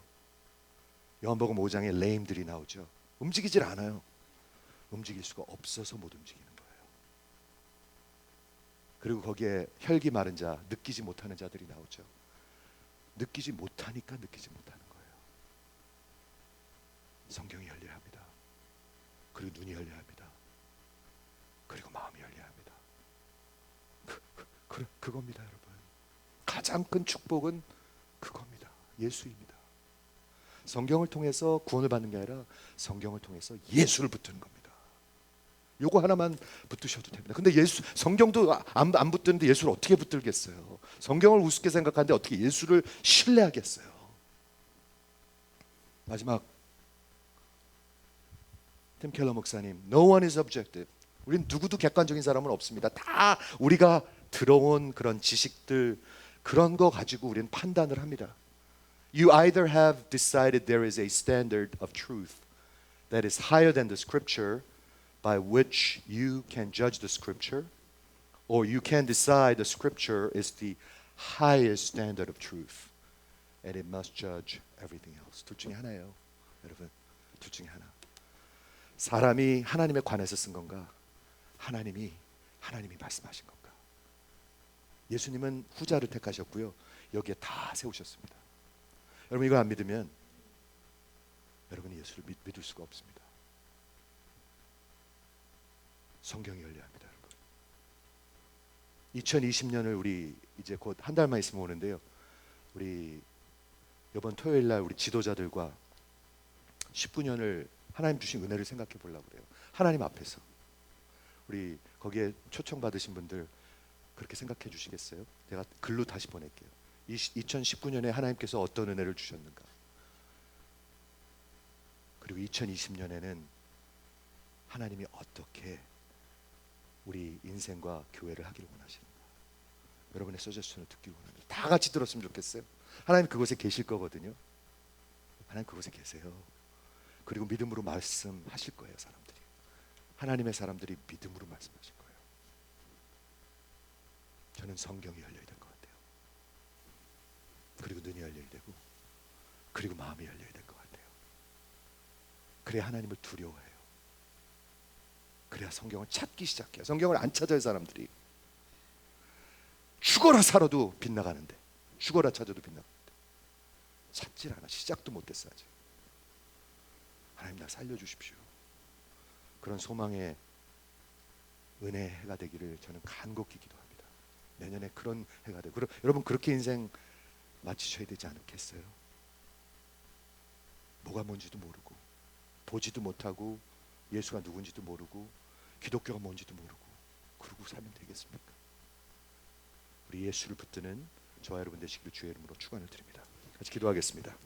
요한복음 5장에 레임들이 나오죠. 움직이질 않아요. 움직일 수가 없어서 못 움직이는 거예요. 그리고 거기에 혈기 마른 자, 느끼지 못하는 자들이 나오죠. 느끼지 못하니까 느끼지 못하는 거예요. 성경이 열려야 합니다. 그리고 눈이 열려야 합니다. 그리고 마음이 열려야 합니다. 그겁니다, 여러분. 가장 큰 축복은 그겁니다. 예수입니다. 성경을 통해서 구원을 받는 게 아니라 성경을 통해서 예수를 붙드는 겁니다. 요거 하나만 붙드셔도 됩니다. 근데 성경도 안 붙드는데 예수를 어떻게 붙들겠어요? 성경을 우습게 생각하는데 어떻게 예수를 신뢰하겠어요? 마지막 팀 켈러 목사님, No one is objective. 우린 누구도 객관적인 사람은 없습니다. 다 우리가 들어온 그런 지식들 그런 거 가지고 우리는 판단을 합니다. You either have decided there is a standard of truth that is higher than the scripture by which you can judge the scripture, or you can decide the scripture is the highest standard of truth and it must judge everything else. 둘 중에 하나예요, 여러분. 둘 중에 하나. 사람이 하나님에 관해서 쓴 건가? 하나님이 말씀하신 건가? 예수님은 후자를 택하셨고요. 여기에 다 세우셨습니다. 여러분 이거 안 믿으면 여러분이 예수를 믿을 수가 없습니다. 성경이 열려야 합니다, 여러분. 2020년을 우리 이제 곧 한 달만 있으면 오는데요. 우리 이번 토요일 날 우리 지도자들과 19년을 하나님 주신 은혜를 생각해 보려고 그래요. 하나님 앞에서 우리 거기에 초청 받으신 분들 그렇게 생각해 주시겠어요? 제가 글로 다시 보낼게요. 2019년에 하나님께서 어떤 은혜를 주셨는가? 그리고 2020년에는 하나님이 어떻게 우리 인생과 교회를 하기를 원하시는가? 여러분의 서제션을 듣기 원합니다. 다 같이 들었으면 좋겠어요. 하나님 그곳에 계실 거거든요. 하나님 그곳에 계세요. 그리고 믿음으로 말씀하실 거예요, 사람들이. 하나님의 사람들이 믿음으로 말씀하실 거예요. 저는 성경이 열려야 될 것 같아요. 그리고 눈이 열려야 되고, 그리고 마음이 열려야 될 것 같아요. 그래야 하나님을 두려워해요. 그래야 성경을 찾기 시작해요. 성경을 안 찾아요, 사람들이. 죽어라 살아도 빗나가는데, 죽어라 찾아도 빗나가는데 찾질 않아. 시작도 못했어 아직. 하나님 나 살려주십시오. 그런 소망의 은혜의 해가 되기를 저는 간곡히 기도합니다. 내년에 그런 해가 되고, 여러분 그렇게 인생 마치셔야 되지 않겠어요? 뭐가 뭔지도 모르고, 보지도 못하고, 예수가 누군지도 모르고, 기독교가 뭔지도 모르고, 그러고 살면 되겠습니까? 우리 예수를 붙드는 저와 여러분 되시기를 주의 이름으로 축원을 드립니다. 같이 기도하겠습니다.